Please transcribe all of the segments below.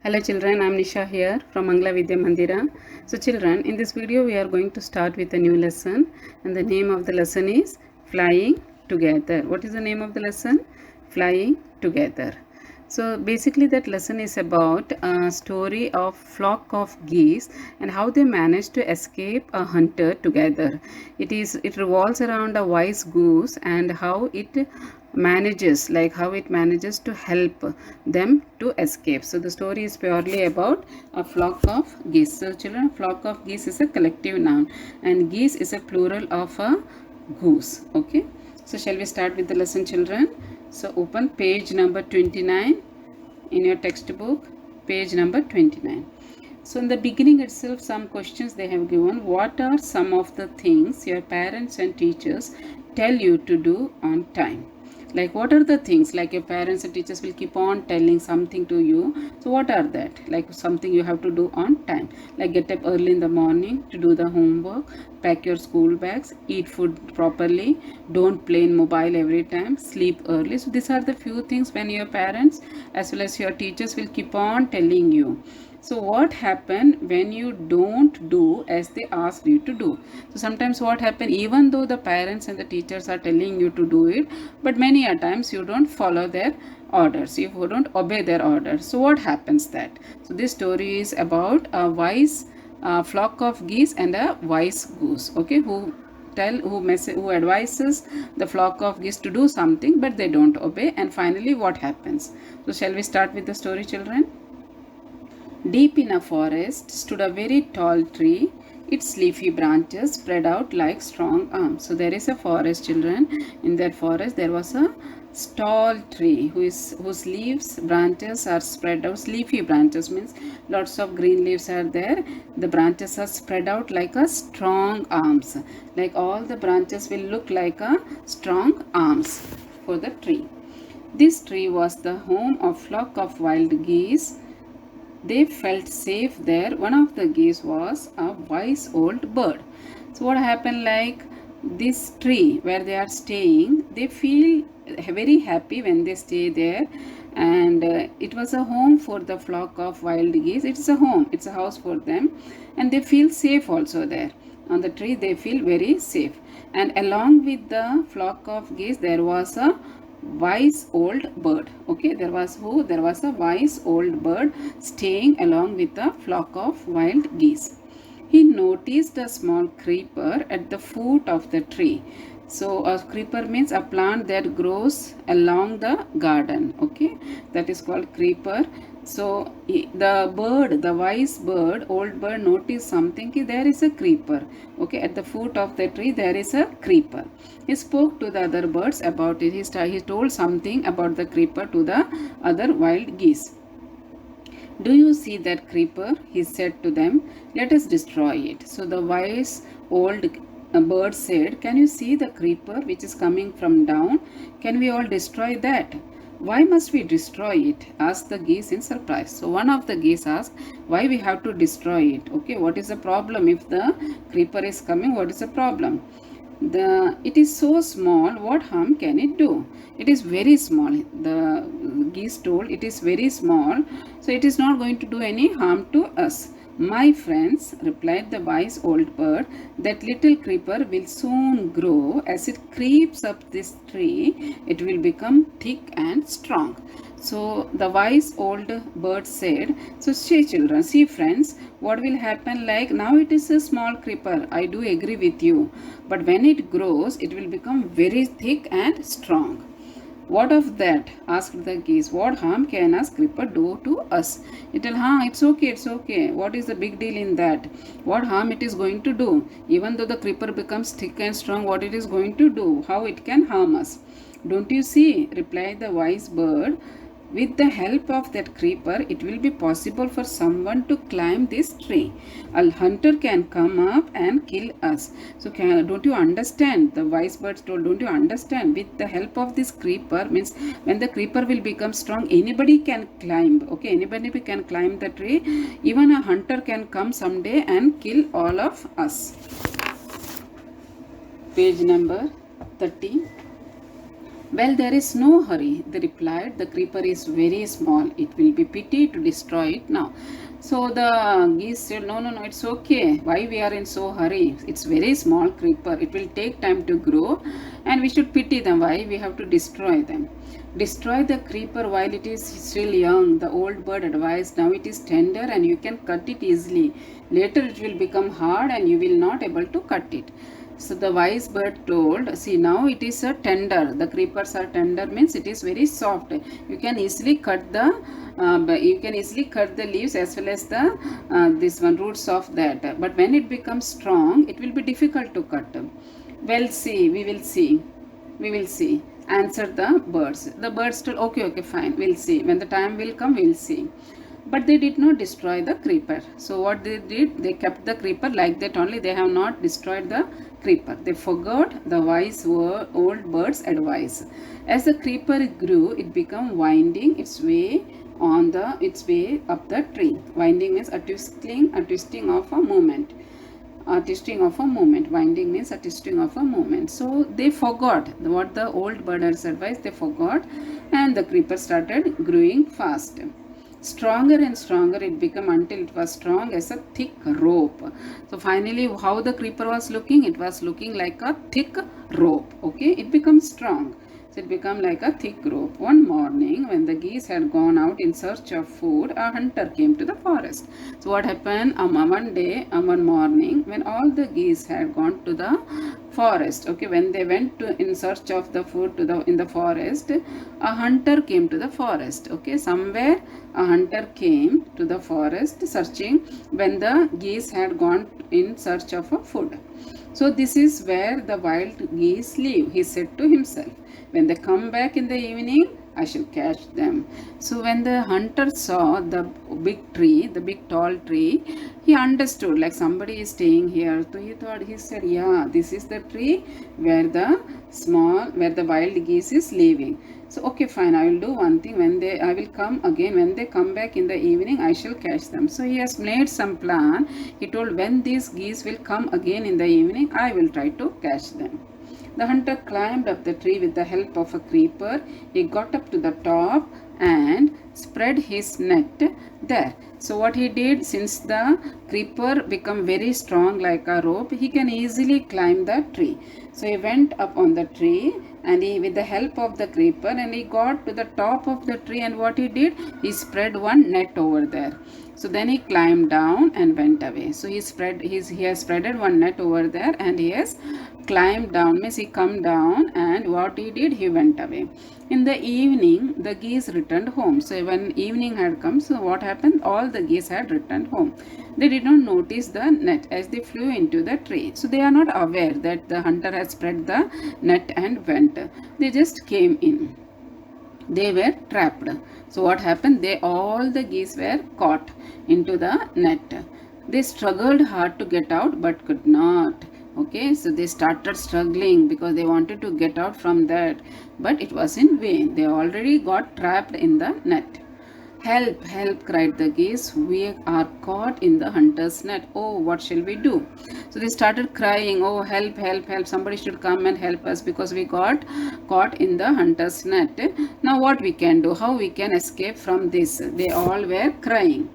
Hello children, I am Nisha here from Mangla Vidya Mandira. So children, in this video we are going to start with a new lesson, and the name of the lesson is Flying Together. What is the name of the lesson? Flying Together. So basically that lesson is about a story of flock of geese and how they managed to escape a hunter together. It revolves around a wise goose and how it manages to help them to escape. So the story is purely about a flock of geese. So children, flock of geese is a collective noun and geese is a plural of a goose. Okay, so shall we start with the lesson, children? So open page number 29 in your textbook, page number 29. So in the beginning itself, some questions they have given. What are some of the things your parents and teachers tell you to do on time? Like what are the things like your parents and teachers will keep on telling something to you? So what are that? Like something you have to do on time. Like get up early in the morning to do the homework, pack your school bags, eat food properly, don't play in mobile every time, sleep early. So these are the few things when your parents as well as your teachers will keep on telling you. So what happen when you don't do as they asked you to do? So sometimes what happen, even though the parents and the teachers are telling you to do it, but many a times you don't follow their orders, you don't obey their orders. So what happens that? So this story is about a wise flock of geese and a wise goose, okay, who advises the flock of geese to do something but they don't obey, and finally what happens? So shall we start with the story, children? Deep in a forest stood a very tall tree. Its leafy branches spread out like strong arms. So there is a forest, children. In that forest there was a tall tree whose leaves branches are spread out. Leafy branches means lots of green leaves are there. The branches are spread out like a strong arms. Like all the branches will look like a strong arms for the tree. This tree was the home of flock of wild geese. They felt safe there. One of the geese was a wise old bird. So what happened, like this tree where they are staying, they feel very happy when they stay there, and it was a home for the flock of wild geese. It's a home, it's a house for them, and they feel safe also there. On the tree they feel very safe, and along with the flock of geese there was a wise old bird. Okay, there was a wise old bird staying along with a flock of wild geese. He noticed a small creeper at the foot of the tree. So a creeper means a plant that grows along the garden. Okay, that is called creeper. So the wise bird, old bird, noticed something. There is a creeper. Okay, at the foot of the tree there is a creeper. He spoke to the other birds about it. He told something about the creeper to the other wild geese. Do you see that creeper? He said to them. Let us destroy it. So the wise old bird said, can you see the creeper which is coming from down? Can we all destroy that? Why must we destroy it? Asked the geese in surprise. So one of the geese asked, why we have to destroy it? Okay, what is the problem? If the creeper is coming, what is the problem? It is so small, what harm can it do? It is very small. The geese told, it is very small, so it is not going to do any harm to us. My friends, replied the wise old bird, that little creeper will soon grow. As it creeps up this tree, it will become thick and strong. So the wise old bird said, so see children, see friends, what will happen, like now it is a small creeper, I do agree with you, but when it grows, it will become very thick and strong. What of that? Asked the geese. What harm can a creeper do to us? It will, it's okay, it's okay. What is the big deal in that? What harm it is going to do? Even though the creeper becomes thick and strong, what it is going to do? How it can harm us? Don't you see? Replied the wise bird. With the help of that creeper, it will be possible for someone to climb this tree. A hunter can come up and kill us. So don't you understand? The wise bird told, don't you understand? With the help of this creeper, means when the creeper will become strong, anybody can climb. Okay, anybody can climb the tree. Even a hunter can come someday and kill all of us. Page number 30. Well, there is no hurry, they replied. The creeper is very small. It will be pity to destroy it now. So the geese said, no, no, no, it's okay. Why we are in so hurry? It's very small creeper. It will take time to grow and we should pity them. Why? We have to destroy them. Destroy the creeper while it is still young. The old bird advised. Now it is tender and you can cut it easily. Later it will become hard and you will not able to cut it. So the wise bird told, see now it is a tender. The creepers are tender means it is very soft. You can easily cut the leaves as well as the this one roots of that. But when it becomes strong, it will be difficult to cut. Well, see, we will see. We will see, answered the birds. The birds told, okay, okay, fine, we'll see. When the time will come, we'll see. But they did not destroy the creeper. So what they did, they kept the creeper like that only. They have not destroyed the creeper. They forgot the wise old bird's advice. As the creeper grew, it became winding its way its way up the tree. Winding means a twisting of a movement. Twisting of a moment. Winding means a twisting of a moment. So they forgot what the old bird has advised. They forgot, and the creeper started growing fast. Stronger and stronger it became until it was strong as a thick rope. So finally, how the creeper was looking? It was looking like a thick rope. Okay, it becomes strong. So it became like a thick rope. One morning, when the geese had gone out in search of food, a hunter came to the forest. So what happened? One morning, when all the geese had gone to the forest, okay, when they went to in search of the food in the forest, a hunter came to the forest. Okay, somewhere a hunter came to the forest searching when the geese had gone in search of a food. So this is where the wild geese live, he said to himself. When they come back in the evening, I shall catch them. So when the hunter saw the big tree, the big tall tree, he understood like somebody is staying here. So he said, yeah, this is the tree where the wild geese is living. So okay, fine, I will do one thing. I will come again. When they come back in the evening, I shall catch them. So he has made some plan. He told, when these geese will come again in the evening, I will try to catch them. The hunter climbed up the tree with the help of a creeper. He got up to the top and spread his net there. So what he did, since the creeper became very strong like a rope, he can easily climb the tree. So he went up on the tree and with the help of the creeper, and he got to the top of the tree, and what he did, he spread one net over there. So then he climbed down and went away. So he has spreaded one net over there and he has climbed down, means he come down, and what he did, he went away. In the evening, the geese returned home. So when evening had come, so what happened? All the geese had returned home. They did not notice the net as they flew into the tree. So they are not aware that the hunter has spread the net and went. They just came in. They were trapped. So what happened? All the geese were caught into the net. They struggled hard to get out but could not. Okay, so they started struggling because they wanted to get out from that, but it was in vain. They already got trapped in the net. Help, help, cried the geese. We are caught in the hunter's net. Oh, what shall we do? So they started crying, oh, help, help, help. Somebody should come and help us because we got caught in the hunter's net. Now what we can do? How we can escape from this? They all were crying.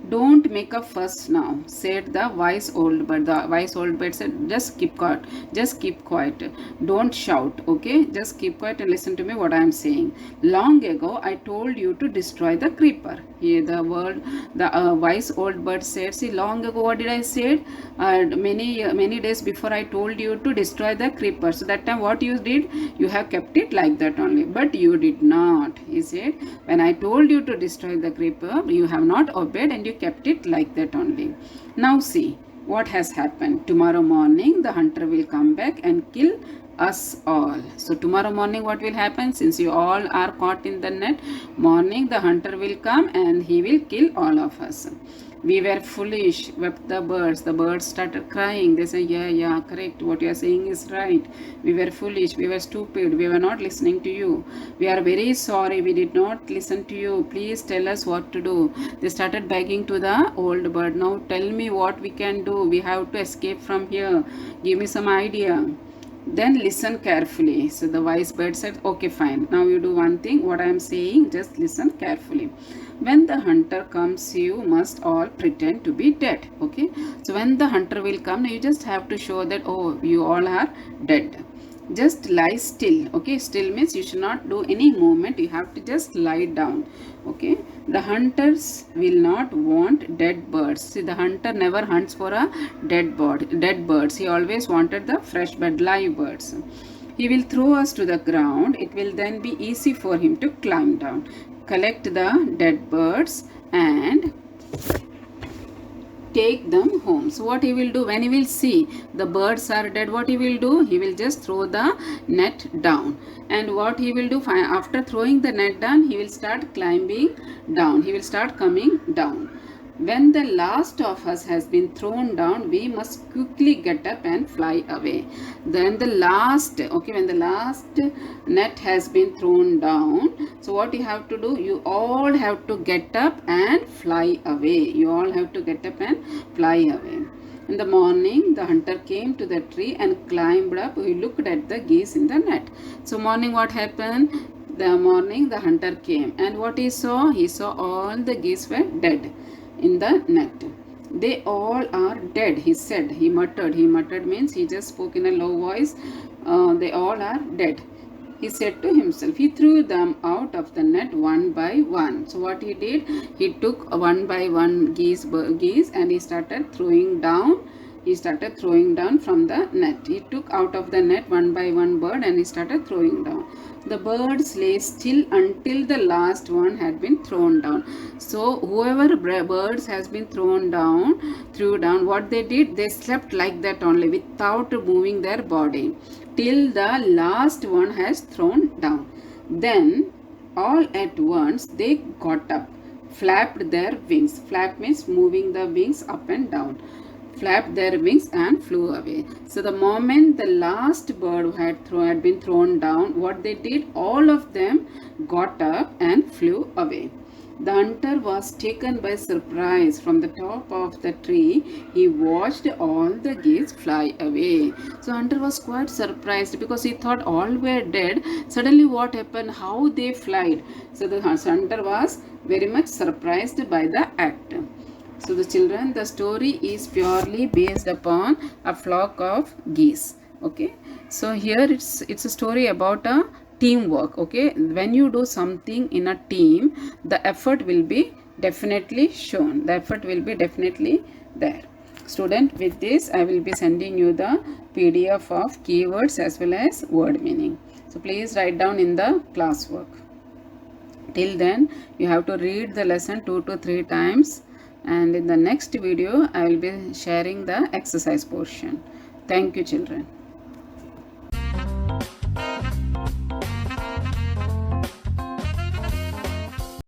Don't make a fuss now, said the wise old bird. The wise old bird said, just keep quiet. Just keep quiet. Don't shout, okay? Just keep quiet and listen to me what I am saying. Long ago, I told you to destroy the creeper. Here the wise old bird said, see, long ago, what did I say? Many days before, I told you to destroy the creeper. So that time, what you did? You have kept it like that only. But you did not. He said, when I told you to destroy the creeper, you have not obeyed and you kept it like that only. Now see what has happened. Tomorrow morning the hunter will come back and kill us all. So tomorrow morning what will happen? Since you all are caught in the net, morning the hunter will come and he will kill all of us. We were foolish, wept the birds. The birds started crying. They said, yeah, correct. What you are saying is right. We were foolish. We were stupid. We were not listening to you. We are very sorry. We did not listen to you. Please tell us what to do. They started begging to the old bird. Now tell me what we can do. We have to escape from here. Give me some idea. Then listen carefully. So the wise bird said, okay, fine. Now you do one thing. What I am saying, just listen carefully. When the hunter comes, you must all pretend to be dead. Okay. So when the hunter will come, you just have to show that, oh, you all are dead. Just lie still. Okay, still means you should not do any movement, you have to just lie down. Okay, the hunters will not want dead birds. See, the hunter never hunts for a dead birds. He always wanted the fresh but live birds. He will throw us to the ground. It will then be easy for him to climb down, collect the dead birds and take them home. So what he will do, when he will see the birds are dead, what he will do, he will just throw the net down. And what he will do, after throwing the net down, he will start climbing down, he will start coming down. When the last of us has been thrown down, we must quickly get up and fly away. Then the last, okay, when the last net has been thrown down, so what you have to do, you all have to get up and fly away. You all have to get up and fly away. In the morning, the hunter came to the tree and climbed up. He looked at the geese in the net. So morning, what happened? The morning, the hunter came, and what he saw all the geese were dead in the net. They all are dead, he said. He muttered. He muttered means he just spoke in a low voice. They all are dead, he said to himself. He threw them out of the net one by one. So what he did, he took one by one geese and he started throwing down. He started throwing down from the net. He took out of the net one by one bird and he started throwing down. The birds lay still until the last one had been thrown down. So whoever birds has been threw down, what they did, they slept like that only without moving their body till the last one has thrown down. Then all at once they got up, flapped their wings. Flap means moving the wings up and down. Flapped their wings and flew away. So the moment the last bird had been thrown down, what they did, all of them got up and flew away. The hunter was taken by surprise. From the top of the tree, he watched all the geese fly away. So hunter was quite surprised because he thought all were dead. Suddenly what happened? How they flied? So the hunter was very much surprised by the act. So the children, the story is purely based upon a flock of geese. Okay. So here it's a story about a teamwork. Okay. When you do something in a team, the effort will be definitely shown. The effort will be definitely there. Student, with this I will be sending you the PDF of keywords as well as word meaning. So please write down in the classwork. Till then, you have to read the lesson 2 to 3 times. And in the next video, I will be sharing the exercise portion. Thank you, children.